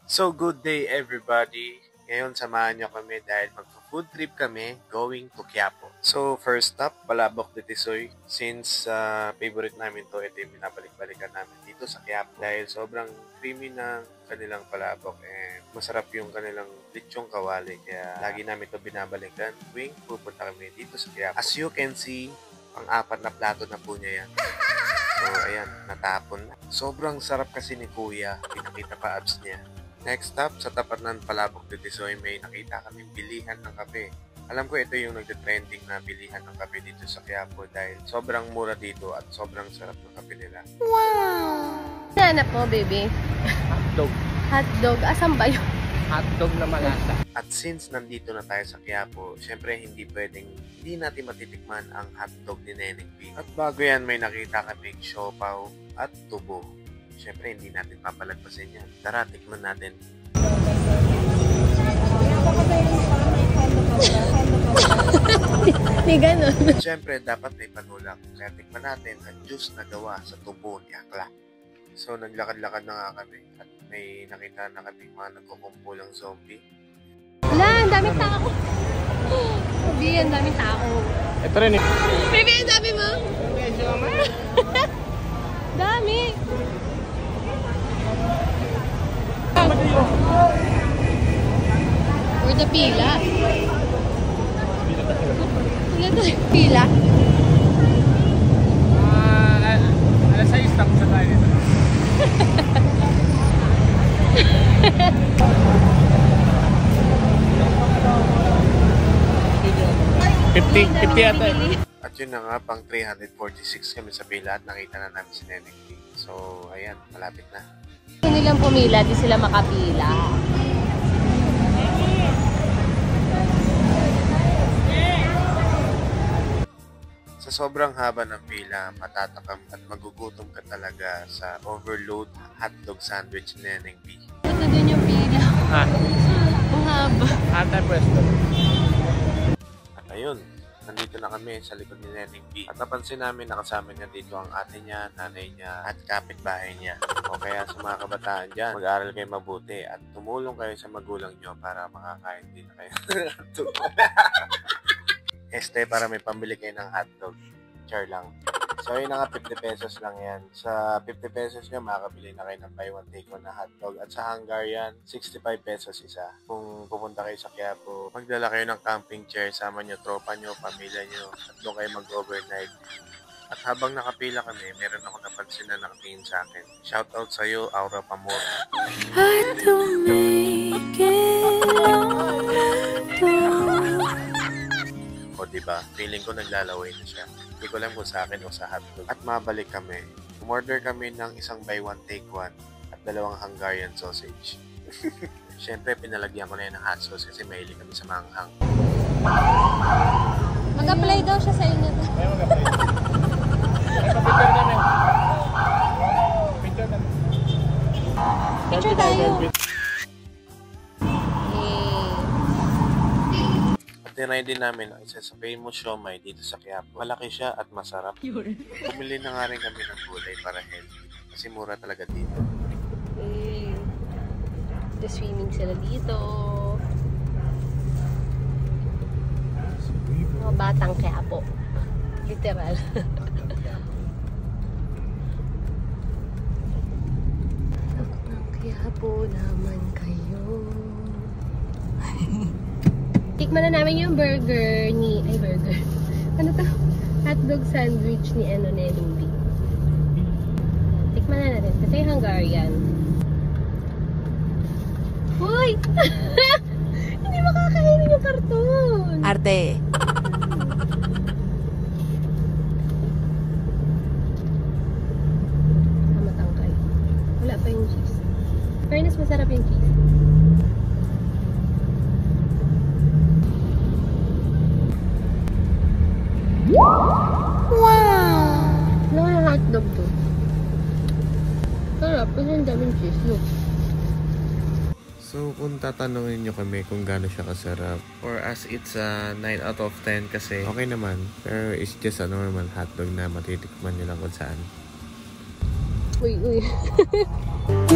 So, good day everybody. Ngayon, samahan nyo kami dahil magpo-food trip kami going to Quiapo. So, first stop, Palabok de Tisoy. Since favorite namin to, ito yung binabalik-balikan namin dito sa Quiapo. Dahil sobrang creamy ng kanilang palabok and masarap yung kanilang lechong kawali. Kaya lagi namin to binabalikan tuwing pupunta kami dito sa Quiapo. As you can see, pang-apat na plato na po niya yan. So, ayan, natapon na. Sobrang sarap kasi ni Kuya. Pinakita pa abs niya. Next stop, sa tapat ng Palabok de Tisoy, may nakita kaming bilihan ng kape. Alam ko ito yung nagde-trending na bilihan ng kape dito sa Quiapo dahil sobrang mura dito at sobrang sarap ng kape nila. Wow! Hanap mo, baby? Hotdog. Hotdog? Asan ba yun? Hotdog na malasa. At since nandito na tayo sa Quiapo, syempre hindi natin matitikman ang hotdog ni Neneng P. At bago yan, may nakita kaming siopaw at tubo. Syempre, hindi natin papalagpasin yan. Tara, tikman natin. Hindi ganun. Syempre, dapat may panulak. Kaya tikman natin ang juice na gawa sa tubo ni Akla. So, naglakad-lakad na nga kami. At may nakita na kami mga nagkukumpulang zombie. Wala, ang daming tao. Hindi, ang daming tao. Ito rin eh. Baby, ang dami mo. Dami. Where the pila? Wala to pila? Alas 6 tapos na tayo dito. 50 ata. At yun na nga, pang 346 kami sa pila at nakita na namin si Neneng P. So, ayan, malapit na. Kung nilang pumila, di sila makapila. Sa sobrang haba ng pila, matatakam at magugutom ka talaga sa overload hotdog sandwich ni Neneng P. Ito din yung pila. Ang haba. Ata pwesto. At ayun, nandito na kami sa likod ni Neneng P. At napansin namin nakasama niya dito ang ate niya, nanay niya, at kapitbahay niya. O kaya sa mga kabataan dyan, mag-aaral kayo mabuti at tumulong kayo sa magulang nyo para makakain din na kayo. Para may pambili kayo ng hotdog. Char lang. So yun na nga, 50 pesos lang yan. Sa 50 pesos nyo, makakabili na kayo ng buy one take one na hotdog. At sa Hungarian, 65 pesos isa. Kung pupunta kayo sa Quiapo, magdala kayo ng camping chair, sama nyo, tropa nyo, pamilya nyo, at doon kayo mag-overnight. At habang nakapila kami, meron ako napansin na nakatingin sa akin. Shoutout sa'yo, Aura Pamor. Hard to make it O diba, feeling ko naglalaway na siya. Hindi ko alam kung sa akin o sa hotdog. At mabalik kami. Umorder kami ng isang buy one take one at dalawang Hungarian sausage. Siyempre, pinalagyan ko na yun ng hot sauce kasi mahilig kami sa manghang. Mag-apply daw siya sa inyo. Ay, mag-apply. Ay, pa-picture namin. Picture namin. Picture tayo. Tinry din namin ang isa sa famous siomai dito sa Quiapo. Malaki siya at masarap. Bumili na nga rin kami ng gulay para healthy. Kasi mura talaga dito. Swimming sila dito. Mga batang Quiapo. Literal. Ang Quiapo naman kayo. Tikman na namin yung burger ni... Ay, burger. Ano to? Hotdog sandwich ni Neneng B. Tikman na natin. Ito yung Hungarian. Uy! Hindi makakainin yung karton. Arte. Matangkay. Wala pa yung cheese. Fairness, masarap yung cheese. Wow! Ano hotdog to? Sarap. Kasi ang daming cheese. Look. So, kung tatanungin nyo kami kung gaano siya kasarap, or as it's a 9 out of 10 kasi okay naman. Pero it's just a normal hotdog na matitikman nyo lang kung saan. Uy, uy.